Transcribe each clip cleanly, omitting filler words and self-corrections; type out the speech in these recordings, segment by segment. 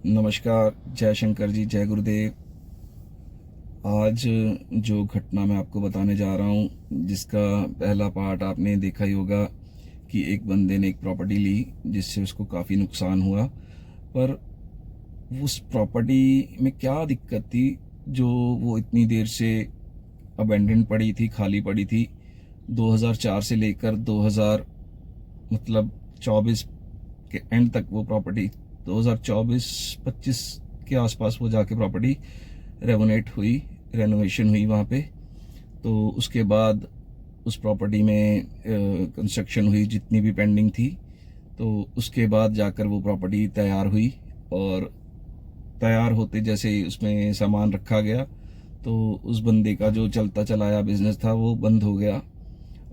नमस्कार, जय शंकर जी, जय गुरुदेव। आज जो घटना मैं आपको बताने जा रहा हूँ, जिसका पहला पार्ट आपने देखा ही होगा कि एक बंदे ने एक प्रॉपर्टी ली जिससे उसको काफ़ी नुकसान हुआ। पर उस प्रॉपर्टी में क्या दिक्कत थी जो वो इतनी देर से अबेंडेंड पड़ी थी, खाली पड़ी थी। 2004 से लेकर 2000 मतलब 24 के एंड तक वो प्रॉपर्टी 2024-25 के आसपास वो जाके प्रॉपर्टी रेनोवेशन हुई वहाँ पे। तो उसके बाद उस प्रॉपर्टी में कंस्ट्रक्शन हुई जितनी भी पेंडिंग थी। तो उसके बाद जाकर वो प्रॉपर्टी तैयार हुई और तैयार होते जैसे ही उसमें सामान रखा गया तो उस बंदे का जो चलता चलाया बिजनेस था वो बंद हो गया।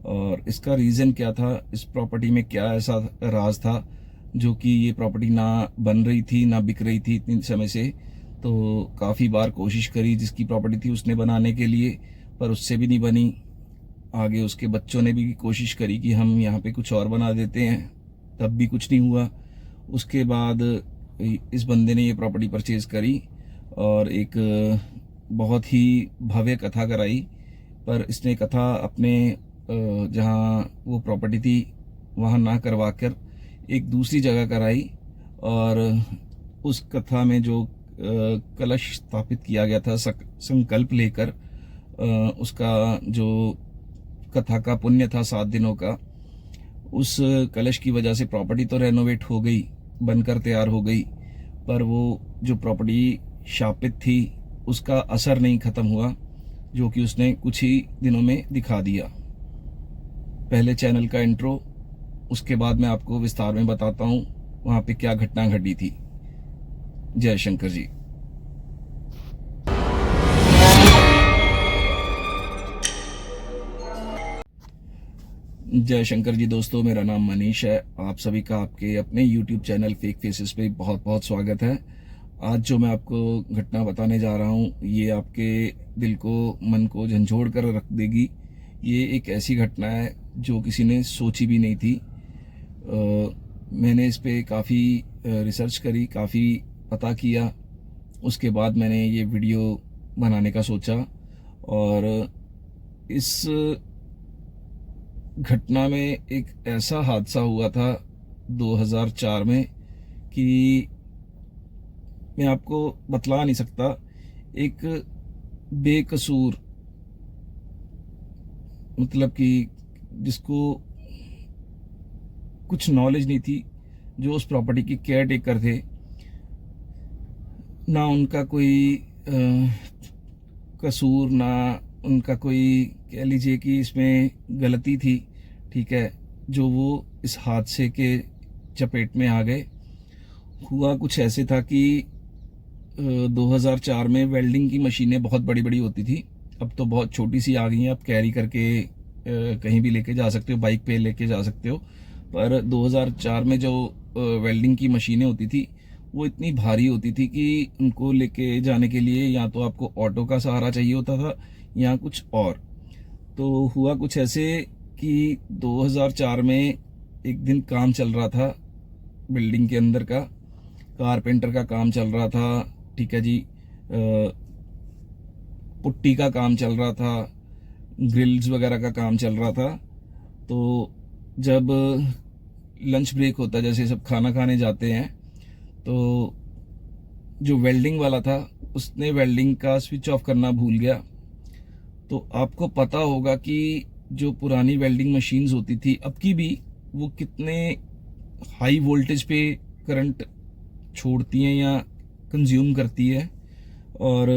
और इसका रीज़न क्या था, इस प्रॉपर्टी में क्या ऐसा राज था जो कि ये प्रॉपर्टी ना बन रही थी ना बिक रही थी इतने समय से। तो काफ़ी बार कोशिश करी जिसकी प्रॉपर्टी थी उसने बनाने के लिए, पर उससे भी नहीं बनी। आगे उसके बच्चों ने भी कोशिश करी कि हम यहाँ पे कुछ और बना देते हैं, तब भी कुछ नहीं हुआ। उसके बाद इस बंदे ने ये प्रॉपर्टी परचेज़ करी और एक बहुत ही भव्य कथा कराई। पर इसने कथा अपने जहाँ वो प्रॉपर्टी थी वहाँ ना करवा कर एक दूसरी जगह कराई। और उस कथा में जो कलश स्थापित किया गया था संकल्प लेकर, उसका जो कथा का पुण्य था 7 दिनों का, उस कलश की वजह से प्रॉपर्टी तो रेनोवेट हो गई, बनकर तैयार हो गई, पर वो जो प्रॉपर्टी शापित थी उसका असर नहीं ख़त्म हुआ, जो कि उसने कुछ ही दिनों में दिखा दिया। पहले चैनल का इंट्रो, उसके बाद मैं आपको विस्तार में बताता हूँ वहाँ पे क्या घटना घटी थी। जय शंकर जी। जय शंकर जी दोस्तों, मेरा नाम मनीष है। आप सभी का आपके अपने YouTube चैनल फेक फेसेस पे बहुत बहुत स्वागत है। आज जो मैं आपको घटना बताने जा रहा हूँ ये आपके दिल को, मन को झंझोड़ कर रख देगी। ये एक ऐसी घटना है जो किसी ने सोची भी नहीं थी। मैंने इस पे काफ़ी रिसर्च करी, काफ़ी पता किया, उसके बाद मैंने ये वीडियो बनाने का सोचा। और इस घटना में एक ऐसा हादसा हुआ था 2004 में कि मैं आपको बतला नहीं सकता। एक बेकसूर, मतलब कि जिसको कुछ नॉलेज नहीं थी, जो उस प्रॉपर्टी की केयर टेकर थे, ना उनका कोई कसूर, ना उनका कोई कह लीजिए कि इसमें गलती थी, ठीक है, जो वो इस हादसे के चपेट में आ गए। हुआ कुछ ऐसे था कि 2004 में वेल्डिंग की मशीनें बहुत बड़ी बड़ी होती थी, अब तो बहुत छोटी सी आ गई हैं, आप कैरी करके कहीं भी लेके जा सकते हो, बाइक पे लेके जा सकते हो। पर 2004 में जो वेल्डिंग की मशीनें होती थी वो इतनी भारी होती थी कि उनको लेके जाने के लिए या तो आपको ऑटो का सहारा चाहिए होता था या कुछ और। तो हुआ कुछ ऐसे कि 2004 में एक दिन काम चल रहा था बिल्डिंग के अंदर का, कारपेंटर का काम चल रहा था, ठीक है जी, पुट्टी का काम चल रहा था, ग्रिल्स वगैरह का काम चल रहा था। तो जब लंच ब्रेक होता, जैसे सब खाना खाने जाते हैं, तो जो वेल्डिंग वाला था उसने वेल्डिंग का स्विच ऑफ करना भूल गया। तो आपको पता होगा कि जो पुरानी वेल्डिंग मशीन्स होती थी अब की भी, वो कितने हाई वोल्टेज पे करंट छोड़ती हैं या कंज्यूम करती है। और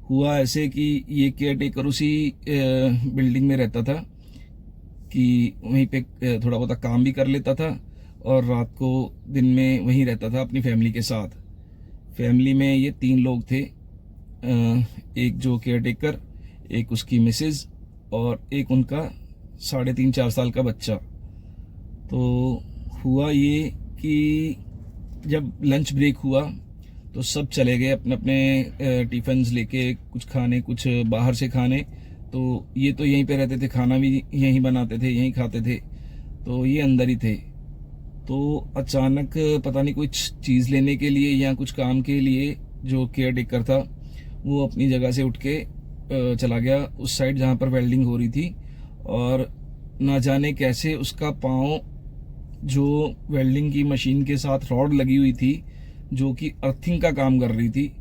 हुआ ऐसे कि ये केयर टेकर उसी बिल्डिंग में रहता था कि वहीं पे थोड़ा बहुत काम भी कर लेता था और रात को दिन में वहीं रहता था अपनी फैमिली के साथ। फैमिली में ये 3 लोग थे, एक जो केयर टेकर, एक उसकी मिसेज और एक उनका 3.5-4 साल का बच्चा। तो हुआ ये कि जब लंच ब्रेक हुआ तो सब चले गए अपने अपने टिफ़िन्स लेके, कुछ खाने, कुछ बाहर से खाने। तो ये तो यहीं पे रहते थे, खाना भी यहीं बनाते थे, यहीं खाते थे, तो ये अंदर ही थे। तो अचानक पता नहीं कुछ चीज़ लेने के लिए या कुछ काम के लिए जो केयर टेकर था वो अपनी जगह से उठ के चला गया उस साइड जहाँ पर वेल्डिंग हो रही थी, और ना जाने कैसे उसका पाँव जो वेल्डिंग की मशीन के साथ रॉड लगी हुई थी जो कि अर्थिंग का काम कर रही थी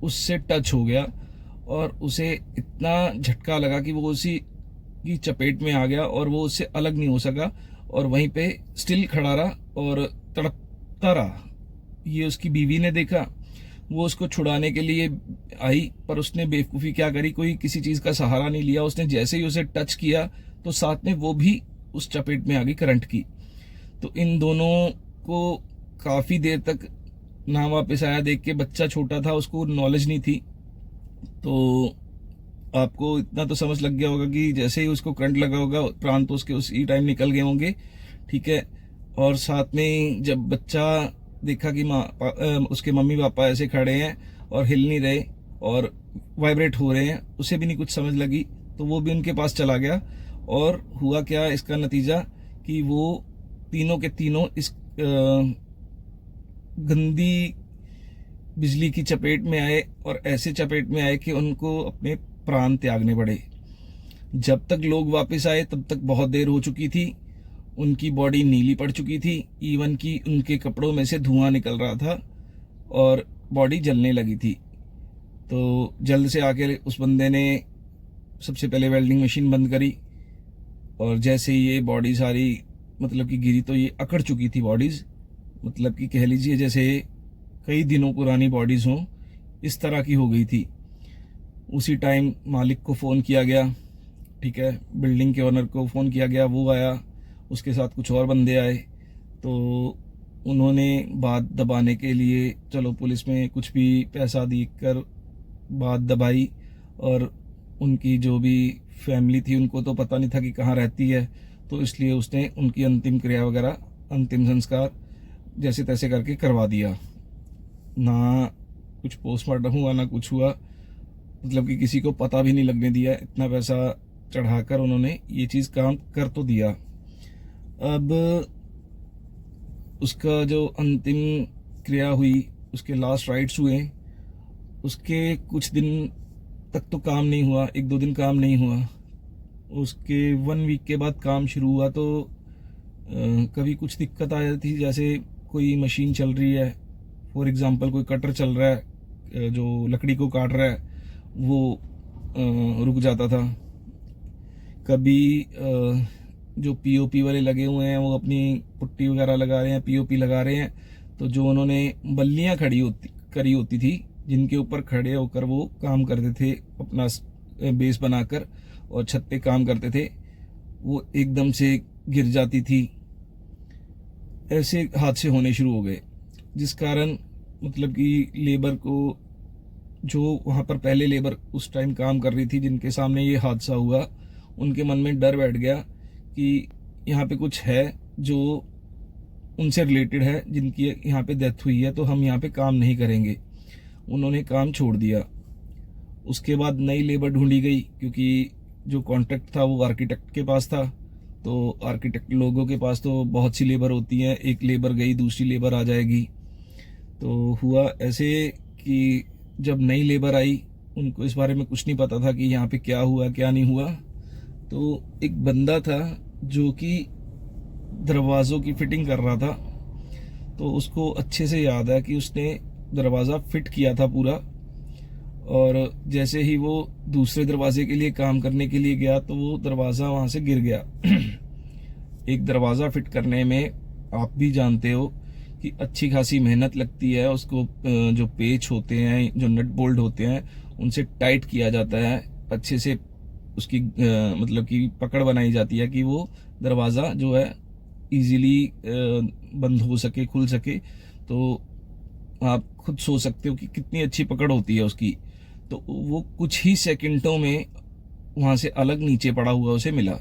उससे टच हो गया, और उसे इतना झटका लगा कि वो उसी की चपेट में आ गया और वो उससे अलग नहीं हो सका और वहीं पे स्टिल खड़ा रहा और तड़पता रहा। ये उसकी बीवी ने देखा, वो उसको छुड़ाने के लिए आई, पर उसने बेवकूफ़ी क्या करी, कोई किसी चीज़ का सहारा नहीं लिया। उसने जैसे ही उसे टच किया तो साथ में वो भी उस चपेट में आ गई करंट की। तो इन दोनों को काफ़ी देर तक ना वापस आया देख के। बच्चा छोटा था, उसको नॉलेज नहीं थी, तो आपको इतना तो समझ लग गया होगा कि जैसे ही उसको करंट लगा होगा प्राण तो उसके उसी टाइम निकल गए होंगे, ठीक है। और साथ में जब बच्चा देखा कि उसके मम्मी पापा ऐसे खड़े हैं और हिल नहीं रहे और वाइब्रेट हो रहे हैं, उसे भी नहीं कुछ समझ लगी, तो वो भी उनके पास चला गया। और हुआ क्या इसका नतीजा कि वो तीनों के तीनों इस गंदी बिजली की चपेट में आए, और ऐसे चपेट में आए कि उनको अपने प्राण त्यागने पड़े। जब तक लोग वापस आए तब तक बहुत देर हो चुकी थी, उनकी बॉडी नीली पड़ चुकी थी, इवन कि उनके कपड़ों में से धुआं निकल रहा था और बॉडी जलने लगी थी। तो जल्द से आके उस बंदे ने सबसे पहले वेल्डिंग मशीन बंद करी, और जैसे ही ये बॉडी सारी मतलब कि गिरी तो ये अकड़ चुकी थी बॉडीज़, मतलब कि कह लीजिए जैसे कई दिनों पुरानी बॉडीज़ हों, इस तरह की हो गई थी। उसी टाइम मालिक को फ़ोन किया गया, ठीक है, बिल्डिंग के ओनर को फ़ोन किया गया, वो आया, उसके साथ कुछ और बंदे आए, तो उन्होंने बात दबाने के लिए चलो पुलिस में कुछ भी पैसा देकर बात दबाई, और उनकी जो भी फैमिली थी उनको तो पता नहीं था कि कहाँ रहती है, तो इसलिए उसने उनकी अंतिम क्रिया वगैरह, अंतिम संस्कार जैसे तैसे करके करवा दिया। ना कुछ पोस्टमार्टम हुआ ना कुछ हुआ, मतलब कि किसी को पता भी नहीं लगने दिया। इतना पैसा चढ़ाकर उन्होंने ये चीज़ काम कर तो दिया। अब उसका जो अंतिम क्रिया हुई, उसके लास्ट राइट्स हुए, उसके कुछ दिन तक तो काम नहीं हुआ, 1-2 दिन काम नहीं हुआ। उसके 1 वीक के बाद काम शुरू हुआ, तो कभी कुछ दिक्कत आ जाती थी, जैसे कोई मशीन चल रही है, फॉर एग्जांपल कोई कटर चल रहा है जो लकड़ी को काट रहा है, वो रुक जाता था। कभी जो पीओपी वाले लगे हुए हैं वो अपनी पुट्टी वगैरह लगा रहे हैं, पीओपी लगा रहे हैं, तो जो उन्होंने बल्लियाँ करी होती थी जिनके ऊपर खड़े होकर वो काम करते थे, अपना बेस बनाकर और छत पे काम करते थे, वो एकदम से गिर जाती थी। ऐसे हादसे होने शुरू हो गए, जिस कारण मतलब कि लेबर को, जो वहाँ पर पहले लेबर उस टाइम काम कर रही थी जिनके सामने ये हादसा हुआ, उनके मन में डर बैठ गया कि यहाँ पे कुछ है जो उनसे रिलेटेड है, जिनकी यहाँ पे डेथ हुई है, तो हम यहाँ पे काम नहीं करेंगे। उन्होंने काम छोड़ दिया। उसके बाद नई लेबर ढूंढी गई, क्योंकि जो कॉन्ट्रैक्ट था वो आर्किटेक्ट के पास था, तो आर्किटेक्ट लोगों के पास तो बहुत सी लेबर होती हैं, एक लेबर गई दूसरी लेबर आ जाएगी। तो हुआ ऐसे कि जब नई लेबर आई, उनको इस बारे में कुछ नहीं पता था कि यहाँ पे क्या हुआ क्या नहीं हुआ। तो एक बंदा था जो कि दरवाज़ों की फिटिंग कर रहा था, तो उसको अच्छे से याद है कि उसने दरवाज़ा फिट किया था पूरा, और जैसे ही वो दूसरे दरवाजे के लिए काम करने के लिए गया तो वो दरवाज़ा वहाँ से गिर गया। एक दरवाज़ा फिट करने में आप भी जानते हो कि अच्छी खासी मेहनत लगती है, उसको जो पेच होते हैं, जो नट बोल्ट होते हैं, उनसे टाइट किया जाता है, अच्छे से उसकी मतलब कि पकड़ बनाई जाती है कि वो दरवाज़ा जो है इजीली बंद हो सके, खुल सके। तो आप खुद सोच सकते हो कि कितनी अच्छी पकड़ होती है उसकी। तो वो कुछ ही सेकंडों में वहाँ से अलग नीचे पड़ा हुआ उसे मिला,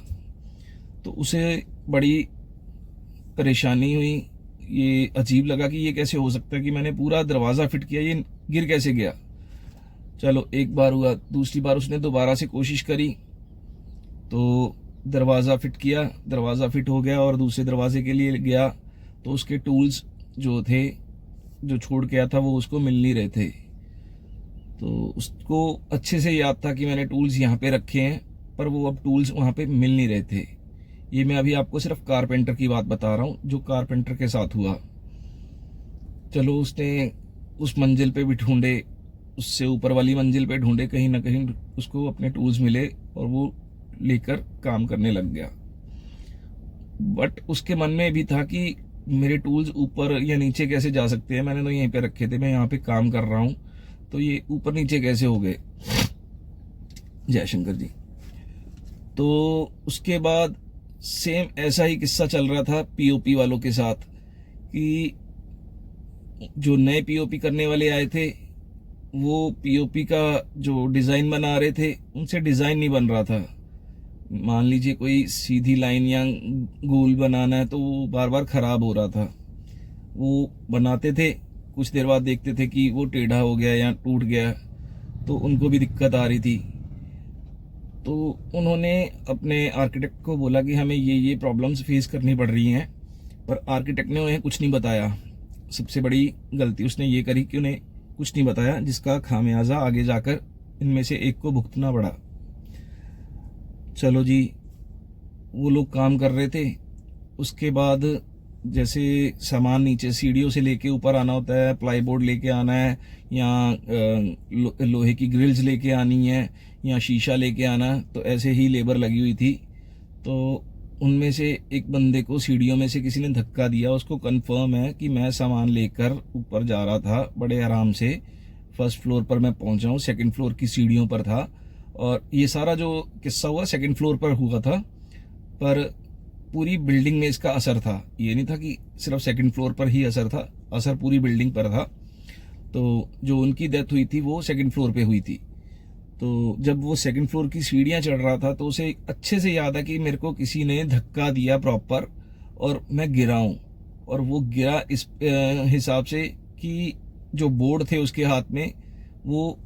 तो उसे बड़ी परेशानी हुई। ये अजीब लगा कि ये कैसे हो सकता है कि मैंने पूरा दरवाज़ा फिट किया, ये गिर कैसे गया। चलो एक बार हुआ, दूसरी बार उसने दोबारा से कोशिश करी, तो दरवाज़ा फिट किया, दरवाज़ा फिट हो गया और दूसरे दरवाजे के लिए गया, तो उसके टूल्स जो थे, जो छोड़ के आया था, वो उसको मिल नहीं रहे थे। तो उसको अच्छे से याद था कि मैंने टूल्स यहाँ पे रखे हैं, पर वो अब टूल्स वहाँ पे मिल नहीं रहे थे। ये मैं अभी आपको सिर्फ कारपेंटर की बात बता रहा हूँ, जो कारपेंटर के साथ हुआ। चलो, उसने उस मंजिल पे भी ढूंढे, उससे ऊपर वाली मंजिल पे ढूंढे, कहीं ना कहीं उसको अपने टूल्स मिले और वो लेकर काम करने लग गया। बट उसके मन में भी था कि मेरे टूल्स ऊपर या नीचे कैसे जा सकते हैं, मैंने तो यहीं पे रखे थे, मैं यहाँ पे काम कर रहा हूँ, तो ये ऊपर नीचे कैसे हो गए। जय शंकर जी। तो उसके बाद सेम ऐसा ही किस्सा चल रहा था पीओपी वालों के साथ, कि जो नए पीओपी करने वाले आए थे, वो पीओपी का जो डिज़ाइन बना रहे थे, उनसे डिज़ाइन नहीं बन रहा था। मान लीजिए कोई सीधी लाइन या गोल बनाना है, तो वो बार बार ख़राब हो रहा था। वो बनाते थे, कुछ देर बाद देखते थे कि वो टेढ़ा हो गया या टूट गया, तो उनको भी दिक्कत आ रही थी। तो उन्होंने अपने आर्किटेक्ट को बोला कि हमें ये प्रॉब्लम्स फेस करनी पड़ रही हैं, पर आर्किटेक्ट ने उन्हें कुछ नहीं बताया। सबसे बड़ी गलती उसने ये करी कि उन्हें कुछ नहीं बताया, जिसका खामियाजा आगे जाकर इनमें से एक को भुगतना पड़ा। चलो जी, वो लोग काम कर रहे थे। उसके बाद जैसे सामान नीचे सीढ़ियों से लेके ऊपर आना होता है, प्लाईबोर्ड लेके आना है, या लोहे की ग्रिल्स लेके आनी है, या शीशा लेके आना, तो ऐसे ही लेबर लगी हुई थी। तो उनमें से एक बंदे को सीढ़ियों में से किसी ने धक्का दिया। उसको कंफर्म है कि मैं सामान लेकर ऊपर जा रहा था बड़े आराम से, फर्स्ट फ्लोर पर मैं पहुंचा हूँ, सेकंड फ्लोर की सीढ़ियों पर था। और ये सारा जो किस्सा हुआ सेकंड फ्लोर पर हुआ था, पर पूरी बिल्डिंग में इसका असर था। ये नहीं था कि सिर्फ सेकंड फ्लोर पर ही असर था, असर पूरी बिल्डिंग पर था। तो जो उनकी डेथ हुई थी वो सेकंड फ्लोर पे हुई थी। तो जब वो सेकंड फ्लोर की सीढ़ियाँ चढ़ रहा था, तो उसे अच्छे से याद है कि मेरे को किसी ने धक्का दिया प्रॉपर, और मैं गिरा हूँ। और वो गिरा इस हिसाब से कि जो बोर्ड थे उसके हाथ में, वो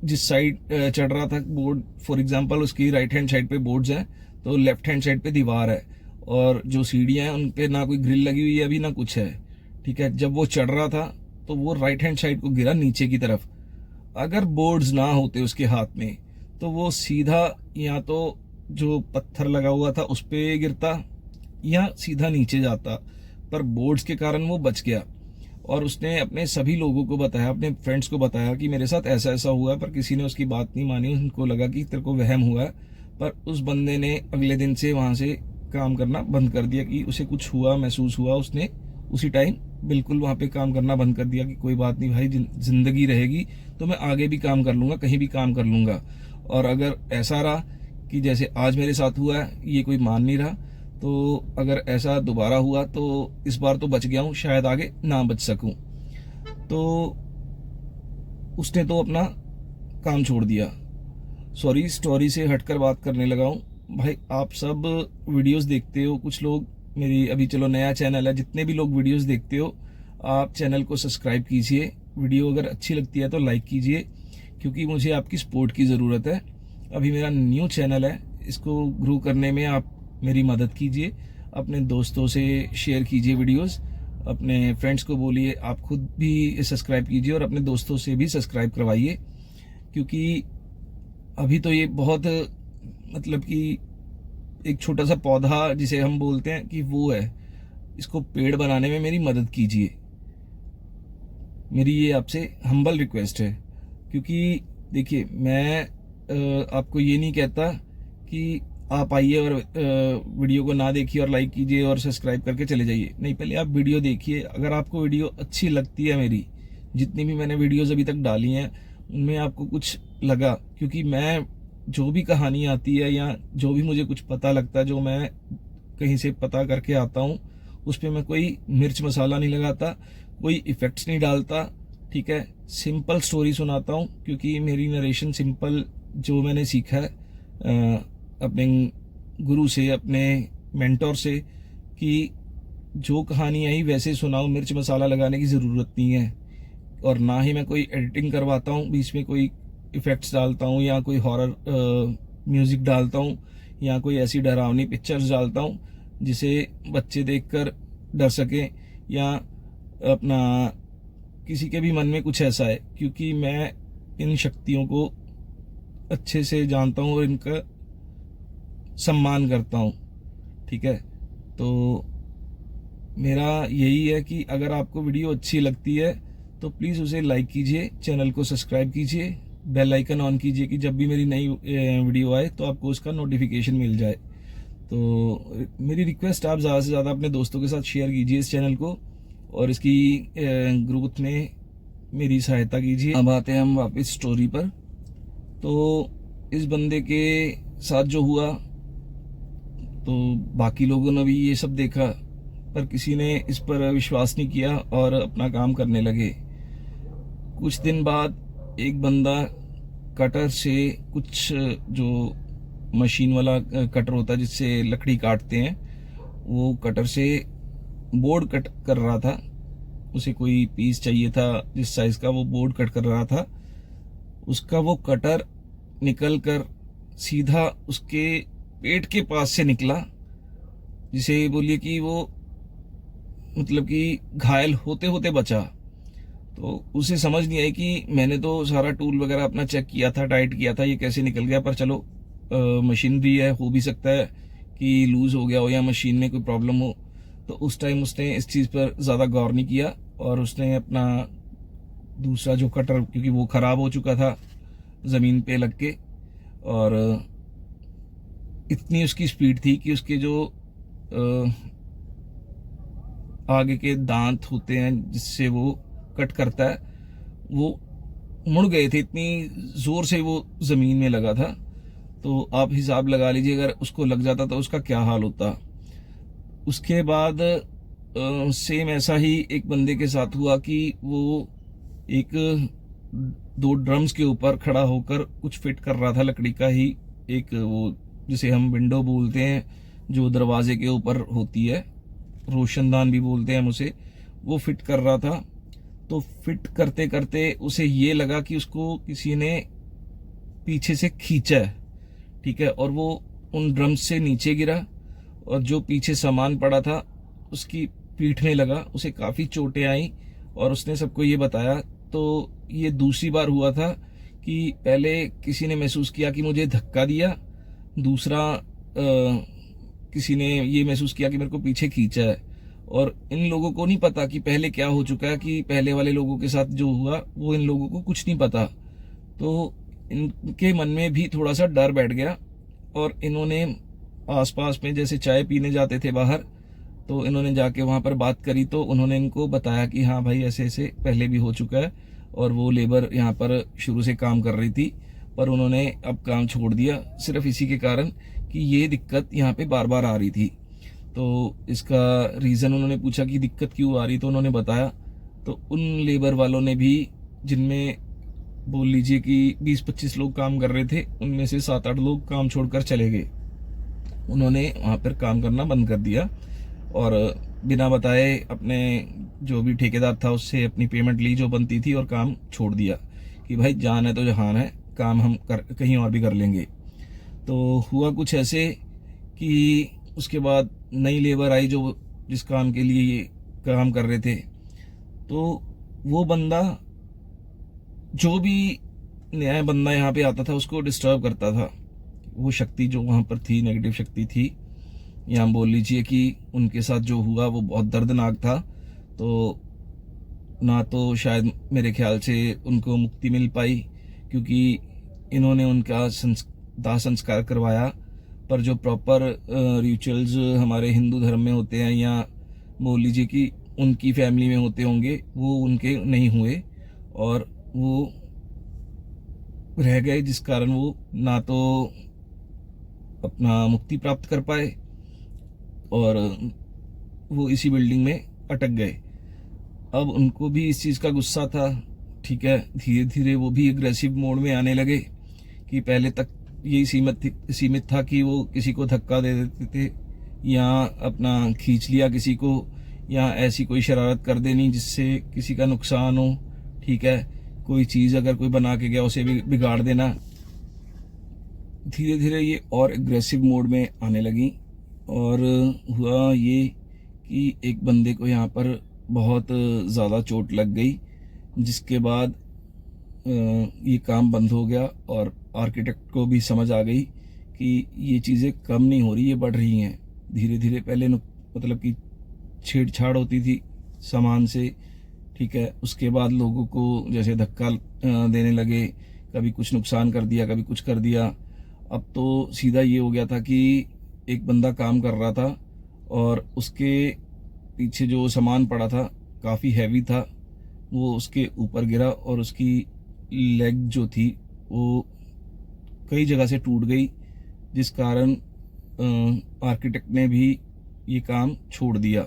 जिस साइड चढ़ रहा था बोर्ड, फॉर एग्जांपल उसकी राइट हैंड साइड पे बोर्ड्स हैं, तो लेफ्ट हैंड साइड पे दीवार है, और जो सीढ़ियाँ हैं उन पे ना कोई ग्रिल लगी हुई है अभी, ना कुछ है। ठीक है, जब वो चढ़ रहा था तो वो राइट हैंड साइड को गिरा नीचे की तरफ। अगर बोर्ड्स ना होते उसके हाथ में, तो वो सीधा या तो जो पत्थर लगा हुआ था उस पे गिरता, या सीधा नीचे जाता, पर बोर्ड्स के कारण वो बच गया। और उसने अपने सभी लोगों को बताया, अपने फ्रेंड्स को बताया कि मेरे साथ ऐसा ऐसा हुआ, पर किसी ने उसकी बात नहीं मानी। उनको लगा कि तेरे को वहम हुआ है। पर उस बंदे ने अगले दिन से वहाँ से काम करना बंद कर दिया, कि उसे कुछ हुआ महसूस हुआ, उसने उसी टाइम बिल्कुल वहाँ पे काम करना बंद कर दिया कि कोई बात नहीं भाई, जिंदगी रहेगी तो मैं आगे भी काम कर लूँगा, कहीं भी काम कर लूँगा। और अगर ऐसा रहा कि जैसे आज मेरे साथ हुआ है, ये कोई मान नहीं रहा, तो अगर ऐसा दोबारा हुआ तो इस बार तो बच गया हूँ, शायद आगे ना बच सकूँ। तो उसने तो अपना काम छोड़ दिया। सॉरी, स्टोरी से हटकर बात करने लगा हूँ भाई। आप सब वीडियोस देखते हो, कुछ लोग मेरी, अभी चलो नया चैनल है, जितने भी लोग वीडियोस देखते हो आप चैनल को सब्सक्राइब कीजिए। वीडियो अगर अच्छी लगती है तो लाइक कीजिए, क्योंकि मुझे आपकी सपोर्ट की ज़रूरत है। अभी मेरा न्यू चैनल है, इसको ग्रो करने में आप मेरी मदद कीजिए। अपने दोस्तों से शेयर कीजिए वीडियोस, अपने फ्रेंड्स को बोलिए, आप खुद भी सब्सक्राइब कीजिए और अपने दोस्तों से भी सब्सक्राइब करवाइए। क्योंकि अभी तो ये बहुत, मतलब कि एक छोटा सा पौधा जिसे हम बोलते हैं कि वो है, इसको पेड़ बनाने में मेरी मदद कीजिए। मेरी ये आपसे हम्बल रिक्वेस्ट है। क्योंकि देखिए, मैं आपको ये नहीं कहता कि आप आइए और वीडियो को ना देखिए और लाइक कीजिए और सब्सक्राइब करके चले जाइए। नहीं, पहले आप वीडियो देखिए। अगर आपको वीडियो अच्छी लगती है, मेरी जितनी भी मैंने वीडियोस अभी तक डाली हैं उनमें आपको कुछ लगा, क्योंकि मैं जो भी कहानी आती है या जो भी मुझे कुछ पता लगता है, जो मैं कहीं से पता करके आता हूँ, उस पर मैं कोई मिर्च मसाला नहीं लगाता, कोई इफ़ेक्ट्स नहीं डालता। ठीक है, सिंपल स्टोरी सुनाता हूँ, क्योंकि मेरी नरेशन सिंपल, जो मैंने सीखा है अपने गुरु से, अपने मेंटोर से, कि जो कहानी आई वैसे सुनाओ, मिर्च मसाला लगाने की ज़रूरत नहीं है। और ना ही मैं कोई एडिटिंग करवाता हूँ, बीच में कोई इफ़ेक्ट्स डालता हूँ, या कोई हॉरर म्यूज़िक डालता हूँ, या कोई ऐसी डरावनी पिक्चर्स डालता हूँ जिसे बच्चे देखकर डर सकें या अपना किसी के भी मन में कुछ ऐसा है, क्योंकि मैं इन शक्तियों को अच्छे से जानता हूँ और इनका सम्मान करता हूँ। ठीक है, तो मेरा यही है कि अगर आपको वीडियो अच्छी लगती है तो प्लीज़ उसे लाइक कीजिए, चैनल को सब्सक्राइब कीजिए, बेल आइकन ऑन कीजिए कि जब भी मेरी नई वीडियो आए तो आपको उसका नोटिफिकेशन मिल जाए। तो मेरी रिक्वेस्ट, आप ज़्यादा से ज़्यादा अपने दोस्तों के साथ शेयर कीजिए इस चैनल को और इसकी ग्रोथ में मेरी सहायता कीजिए। अब आते हैं हम वापस स्टोरी पर। तो इस बंदे के साथ जो हुआ, तो बाकी लोगों ने भी ये सब देखा पर किसी ने इस पर विश्वास नहीं किया और अपना काम करने लगे। कुछ दिन बाद एक बंदा कटर से, कुछ जो मशीन वाला कटर होता है जिससे लकड़ी काटते हैं, वो कटर से बोर्ड कट कर रहा था। उसे कोई पीस चाहिए था जिस साइज का, वो बोर्ड कट कर रहा था। उसका वो कटर निकल कर सीधा उसके पेट के पास से निकला, जिसे बोलिए कि वो मतलब कि घायल होते होते बचा। तो उसे समझ नहीं आई कि मैंने तो सारा टूल वगैरह अपना चेक किया था, टाइट किया था, ये कैसे निकल गया। पर चलो मशीनरी है, हो भी सकता है कि लूज हो गया हो या मशीन में कोई प्रॉब्लम हो। तो उस टाइम उसने इस चीज़ पर ज़्यादा गौर नहीं किया और उसने अपना दूसरा जो कटर, क्योंकि वो ख़राब हो चुका था ज़मीन पे लग के, और इतनी उसकी स्पीड थी कि उसके जो आगे के दांत होते हैं जिससे वो कट करता है, वो मुड़ गए थे, इतनी ज़ोर से वो ज़मीन में लगा था। तो आप हिसाब लगा लीजिए अगर उसको लग जाता तो उसका क्या हाल होता। उसके बाद सेम ऐसा ही एक बंदे के साथ हुआ कि वो एक 2 ड्रम्स के ऊपर खड़ा होकर कुछ फिट कर रहा था, लकड़ी का ही एक, वो जिसे हम विंडो बोलते हैं, जो दरवाजे के ऊपर होती है, रोशनदान भी बोलते हैं हम उसे, वो फिट कर रहा था। तो फिट करते करते उसे ये लगा कि उसको किसी ने पीछे से खींचा है। ठीक है, और वो उन ड्रम्स से नीचे गिरा और जो पीछे सामान पड़ा था उसकी पीठ में लगा, उसे काफ़ी चोटें आई और उसने सबको ये बताया। तो ये दूसरी बार हुआ था कि पहले किसी ने महसूस किया कि मुझे धक्का दिया, दूसरा किसी ने ये महसूस किया कि मेरे को पीछे खींचा है। और इन लोगों को नहीं पता कि पहले क्या हो चुका है, कि पहले वाले लोगों के साथ जो हुआ वो इन लोगों को कुछ नहीं पता। तो इनके मन में भी थोड़ा सा डर बैठ गया और इन्होंने आसपास में जैसे चाय पीने जाते थे बाहर, तो इन्होंने जाके वहाँ पर बात करी। तो उन्होंने इनको बताया कि हाँ भाई, ऐसे ऐसे पहले भी हो चुका है। और वो लेबर यहाँ पर शुरू से काम कर रही थी पर उन्होंने अब काम छोड़ दिया सिर्फ इसी के कारण कि ये दिक्कत यहाँ पे बार बार आ रही थी। तो इसका रीज़न उन्होंने पूछा कि दिक्कत क्यों आ रही, तो उन्होंने बताया। तो उन लेबर वालों ने भी, जिनमें बोल लीजिए कि 20-25 लोग काम कर रहे थे, उनमें से 7-8 लोग काम छोड़कर चले गए। उन्होंने वहाँ पर काम करना बंद कर दिया और बिना बताए अपने जो भी ठेकेदार था उससे अपनी पेमेंट ली जो बनती थी और काम छोड़ दिया कि भाई जान है तो जहान है, काम हम कहीं और भी कर लेंगे। तो हुआ कुछ ऐसे कि उसके बाद नई लेबर आई जो जिस काम के लिए ये काम कर रहे थे। तो वो बंदा, जो भी नया बंदा यहाँ पे आता था उसको डिस्टर्ब करता था। वो शक्ति जो वहाँ पर थी, नेगेटिव शक्ति थी, या बोल लीजिए कि उनके साथ जो हुआ वो बहुत दर्दनाक था। तो ना तो शायद मेरे ख्याल से उनको मुक्ति मिल पाई, क्योंकि इन्होंने उनका दाह संस्कार करवाया, पर जो प्रॉपर रिचुअल्स हमारे हिंदू धर्म में होते हैं या बोल लीजिए कि उनकी फैमिली में होते होंगे, वो उनके नहीं हुए और वो रह गए, जिस कारण वो ना तो अपना मुक्ति प्राप्त कर पाए और वो इसी बिल्डिंग में अटक गए। अब उनको भी इस चीज़ का गुस्सा था। ठीक है, धीरे धीरे वो भी एग्रेसिव मोड में आने लगे कि पहले तक यही सीमित था कि वो किसी को धक्का दे देते थे या अपना खींच लिया किसी को, या ऐसी कोई शरारत कर देनी जिससे किसी का नुकसान हो। ठीक है, कोई चीज़ अगर कोई बना के गया उसे भी बिगाड़ देना। धीरे धीरे ये और एग्रेसिव मोड में आने लगी और हुआ ये कि एक बंदे को यहाँ पर बहुत ज़्यादा चोट लग गई, जिसके बाद ये काम बंद हो गया और आर्किटेक्ट को भी समझ आ गई कि ये चीज़ें कम नहीं हो रही, ये बढ़ रही हैं धीरे धीरे। पहले मतलब कि छेड़छाड़ होती थी सामान से, ठीक है, उसके बाद लोगों को जैसे धक्का देने लगे, कभी कुछ नुकसान कर दिया, कभी कुछ कर दिया। अब तो सीधा ये हो गया था कि एक बंदा काम कर रहा था और उसके पीछे जो सामान पड़ा था काफ़ी हैवी था, वो उसके ऊपर गिरा और उसकी लेग जो थी वो कई जगह से टूट गई, जिस कारण आर्किटेक्ट ने भी ये काम छोड़ दिया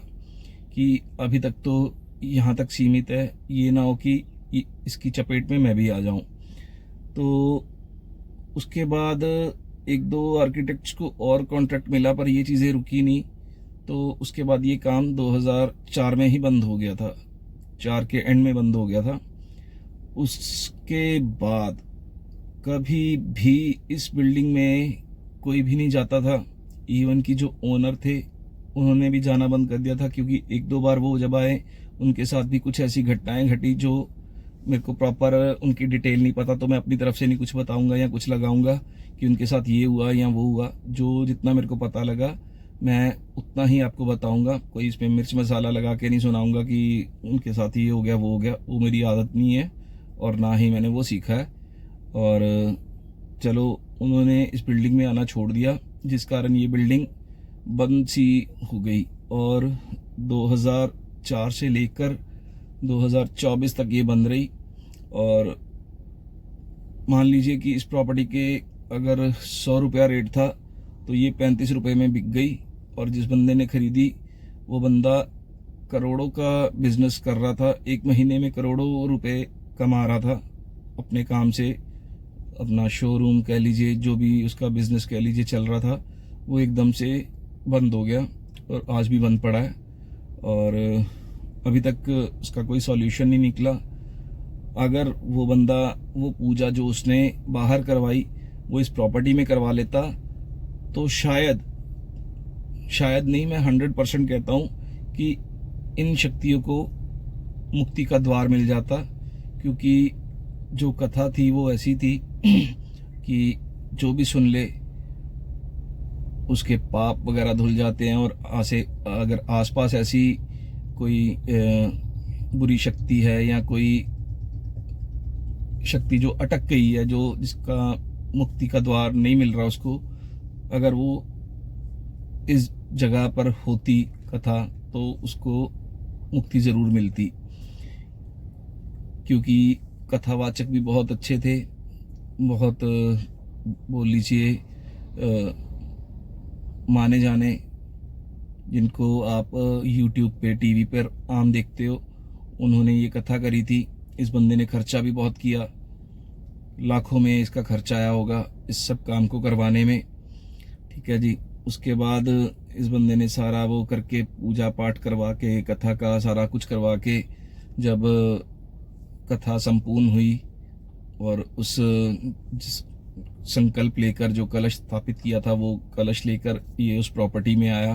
कि अभी तक तो यहाँ तक सीमित है, ये ना हो कि इसकी चपेट में मैं भी आ जाऊं। तो उसके बाद एक दो आर्किटेक्ट्स को और कॉन्ट्रैक्ट मिला, पर ये चीज़ें रुकी नहीं। तो उसके बाद ये काम 2004 में ही बंद हो गया था, 4 के एंड में बंद हो गया था। उसके बाद कभी भी इस बिल्डिंग में कोई भी नहीं जाता था। इवन कि जो ओनर थे उन्होंने भी जाना बंद कर दिया था, क्योंकि एक दो बार वो जब आए उनके साथ भी कुछ ऐसी घटनाएं घटी जो मेरे को प्रॉपर उनकी डिटेल नहीं पता, तो मैं अपनी तरफ से नहीं कुछ बताऊंगा या कुछ लगाऊंगा कि उनके साथ ये हुआ या वो हुआ। जो जितना मेरे को पता लगा मैं उतना ही आपको बताऊंगा। कोई इसमें मिर्च मसाला लगा के नहीं सुनाऊंगा कि उनके साथ ये हो गया वो हो गया, वो मेरी आदत नहीं है और ना ही मैंने वो सीखा है। और चलो, उन्होंने इस बिल्डिंग में आना छोड़ दिया, जिस कारण ये बिल्डिंग बंद सी हो गई और 2004 से लेकर 2024 तक ये बंद रही। और मान लीजिए कि इस प्रॉपर्टी के अगर 100 रुपया रेट था तो ये 35 रुपये में बिक गई। और जिस बंदे ने खरीदी वो बंदा करोड़ों का बिजनेस कर रहा था, एक महीने में करोड़ों रुपए कमा रहा था अपने काम से। अपना शोरूम कह लीजिए, जो भी उसका बिजनेस कह लीजिए चल रहा था, वो एकदम से बंद हो गया और आज भी बंद पड़ा है और अभी तक उसका कोई सॉल्यूशन नहीं निकला। अगर वो बंदा वो पूजा जो उसने बाहर करवाई वो इस प्रॉपर्टी में करवा लेता तो शायद नहीं, मैं 100% कहता हूँ कि इन शक्तियों को मुक्ति का द्वार मिल जाता। क्योंकि जो कथा थी वो ऐसी थी कि जो भी सुन ले उसके पाप वगैरह धुल जाते हैं। और अगर आसपास ऐसी कोई बुरी शक्ति है या कोई शक्ति जो अटक गई है, जो जिसका मुक्ति का द्वार नहीं मिल रहा उसको, अगर वो इस जगह पर होती कथा तो उसको मुक्ति जरूर मिलती। क्योंकि कथावाचक भी बहुत अच्छे थे, बहुत बोल लीजिए माने जाने, जिनको आप YouTube पे टीवी पर आम देखते हो, उन्होंने ये कथा करी थी। इस बंदे ने खर्चा भी बहुत किया, लाखों में इसका खर्चा आया होगा इस सब काम को करवाने में, ठीक है जी। उसके बाद इस बंदे ने सारा वो करके पूजा पाठ करवा के, कथा का सारा कुछ करवा के, जब कथा संपूर्ण हुई और उस संकल्प लेकर जो कलश स्थापित किया था वो कलश लेकर ये उस प्रॉपर्टी में आया,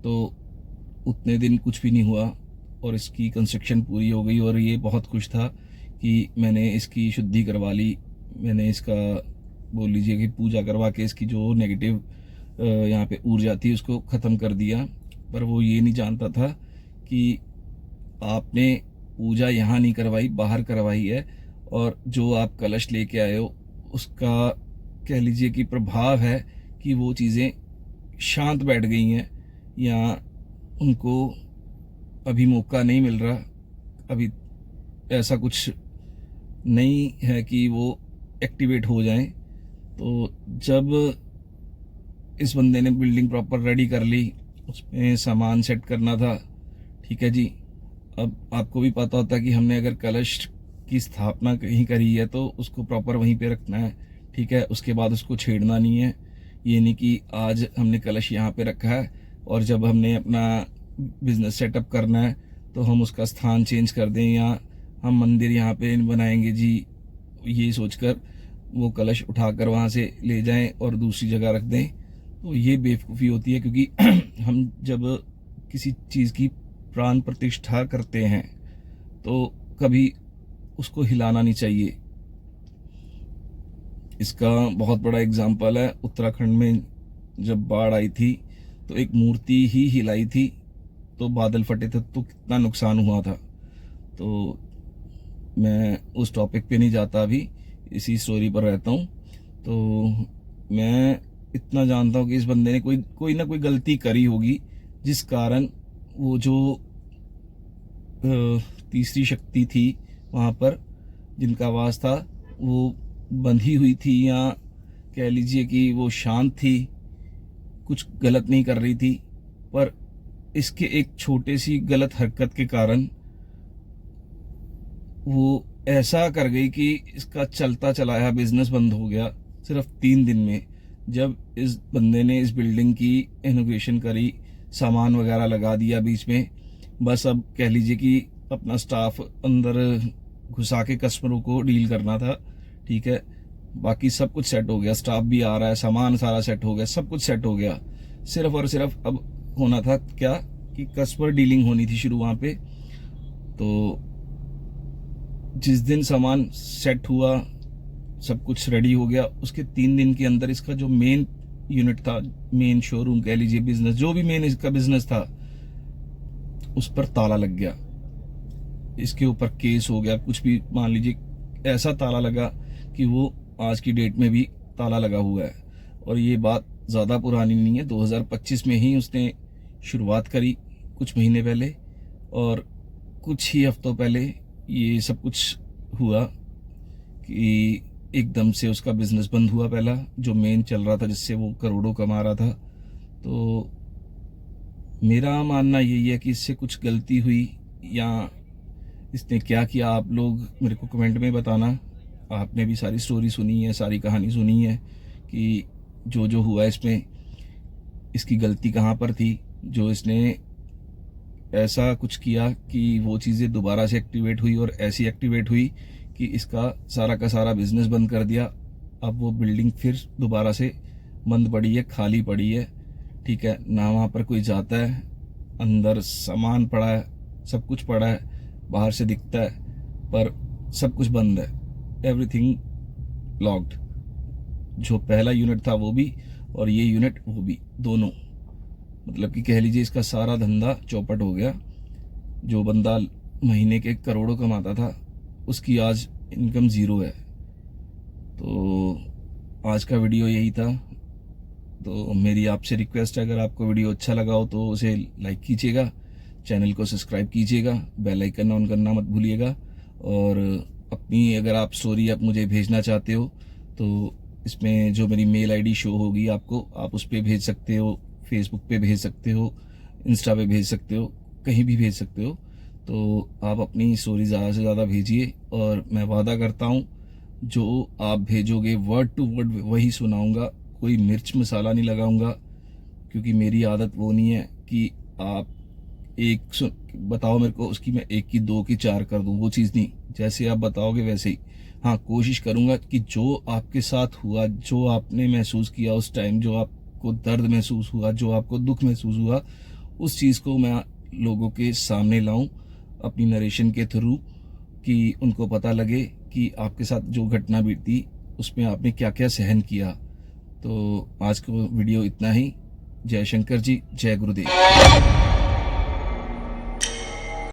तो उतने दिन कुछ भी नहीं हुआ और इसकी कंस्ट्रक्शन पूरी हो गई। और ये बहुत खुश था कि मैंने इसकी शुद्धि करवा ली, मैंने इसका बोल लीजिए कि पूजा करवा के इसकी जो नेगेटिव यहाँ पे ऊर्जा थी उसको ख़त्म कर दिया। पर वो ये नहीं जानता था कि आपने पूजा यहाँ नहीं करवाई, बाहर करवाई है। और जो आप कलश लेके आए हो उसका कह लीजिए कि प्रभाव है कि वो चीज़ें शांत बैठ गई हैं या उनको अभी मौका नहीं मिल रहा, अभी ऐसा कुछ नहीं है कि वो एक्टिवेट हो जाएं। तो जब इस बंदे ने बिल्डिंग प्रॉपर रेडी कर ली, उसमें सामान सेट करना था, ठीक है जी। अब आपको भी पता होता है कि हमने अगर कलश की स्थापना कहीं करी है तो उसको प्रॉपर वहीं पे रखना है, ठीक है। उसके बाद उसको छेड़ना नहीं है। ये नहीं कि आज हमने कलश यहाँ पे रखा है और जब हमने अपना बिजनेस सेटअप करना है तो हम उसका स्थान चेंज कर दें या हम मंदिर यहाँ पे बनाएंगे जी, ये सोचकर वो कलश उठाकर वहाँ से ले जाएं और दूसरी जगह रख दें। तो ये बेवकूफ़ी होती है, क्योंकि हम जब किसी चीज़ की प्राण प्रतिष्ठा करते हैं तो कभी उसको हिलाना नहीं चाहिए। इसका बहुत बड़ा एग्जाम्पल है, उत्तराखंड में जब बाढ़ आई थी तो एक मूर्ति ही हिलाई थी तो बादल फटे थे, तो कितना नुकसान हुआ था। तो मैं उस टॉपिक पे नहीं जाता, अभी इसी स्टोरी पर रहता हूँ। तो मैं इतना जानता हूँ कि इस बंदे ने कोई ना कोई गलती करी होगी, जिस कारण वो जो तीसरी शक्ति थी वहाँ पर जिनका वास था वो बंधी हुई थी, या कह लीजिए कि वो शांत थी, कुछ गलत नहीं कर रही थी, पर इसके एक छोटे सी गलत हरकत के कारण वो ऐसा कर गई कि इसका चलता चलाया बिजनेस बंद हो गया सिर्फ 3 दिन में। जब इस बंदे ने इस बिल्डिंग की इनोग्रेशन करी, सामान वगैरह लगा दिया बीच में, बस अब कह लीजिए कि अपना स्टाफ अंदर घुसा के कस्टमरों को डील करना था, ठीक है। बाकी सब कुछ सेट हो गया, स्टाफ भी आ रहा है, सामान सारा सेट हो गया, सब कुछ सेट हो गया। सिर्फ और सिर्फ अब होना था क्या कि कस्टमर डीलिंग होनी थी शुरू वहाँ पे। तो जिस दिन सामान सेट हुआ, सब कुछ रेडी हो गया, उसके 3 दिन के अंदर इसका जो मेन यूनिट था, मेन शोरूम कह लीजिए, बिजनेस जो भी मेन इसका बिजनेस था, उस पर ताला लग गया। इसके ऊपर केस हो गया, कुछ भी मान लीजिए, ऐसा ताला लगा कि वो आज की डेट में भी ताला लगा हुआ है। और ये बात ज़्यादा पुरानी नहीं है, 2025 में ही उसने शुरुआत करी, कुछ महीने पहले, और कुछ ही हफ्तों पहले ये सब कुछ हुआ कि एकदम से उसका बिजनेस बंद हुआ, पहला जो मेन चल रहा था, जिससे वो करोड़ों कमा रहा था। तो मेरा मानना यही है कि इससे कुछ गलती हुई या इसने क्या किया, आप लोग मेरे को कमेंट में बताना। आपने भी सारी स्टोरी सुनी है, सारी कहानी सुनी है कि जो जो हुआ इसमें, इसकी गलती कहाँ पर थी, जो इसने ऐसा कुछ किया कि वो चीज़ें दोबारा से एक्टिवेट हुई, और ऐसी एक्टिवेट हुई कि इसका सारा का सारा बिजनेस बंद कर दिया। अब वो बिल्डिंग फिर दोबारा से बंद पड़ी है, खाली पड़ी है, ठीक है ना। वहाँ पर कोई जाता है, अंदर सामान पड़ा है, सब कुछ पड़ा है, बाहर से दिखता है, पर सब कुछ बंद है, एवरीथिंग लॉक्ड। जो पहला यूनिट था वो भी, और ये यूनिट वो भी, दोनों, मतलब कि कह लीजिए इसका सारा धंधा चौपट हो गया। जो बंदा महीने के करोड़ों कमाता था, उसकी आज इनकम 0 है। तो आज का वीडियो यही था। तो मेरी आपसे रिक्वेस्ट है, अगर आपको वीडियो अच्छा लगा हो तो उसे लाइक कीजिएगा, चैनल को सब्सक्राइब कीजिएगा, बेल आइकन ऑन करना मत भूलिएगा। और अपनी अगर आप स्टोरी आप मुझे भेजना चाहते हो तो इसमें जो मेरी मेल आईडी शो होगी आपको, आप उस पर भेज सकते हो, फेसबुक पे भेज सकते हो, इंस्टा पे भेज सकते हो, कहीं भी भेज सकते हो। तो आप अपनी स्टोरी ज़्यादा से ज़्यादा भेजिए, और मैं वादा करता हूँ जो आप भेजोगे वर्ड टू वर्ड वही सुनाऊंगा, कोई मिर्च मसाला नहीं लगाऊंगा, क्योंकि मेरी आदत वो नहीं है कि आप एक बताओ मेरे को, उसकी मैं 1 की 2 की 4 कर दूं, वो चीज़ नहीं। जैसे आप बताओगे वैसे ही। हाँ, कोशिश करूंगा कि जो आपके साथ हुआ, जो आपने महसूस किया उस टाइम, जो आपको दर्द महसूस हुआ, जो आपको दुख महसूस हुआ, उस चीज़ को मैं लोगों के सामने लाऊं अपनी नरेशन के थ्रू, कि उनको पता लगे कि आपके साथ जो घटना बीती उसमें आपने क्या क्या सहन किया। तो आज का वीडियो इतना ही। जय शंकर जी, जय गुरुदेव।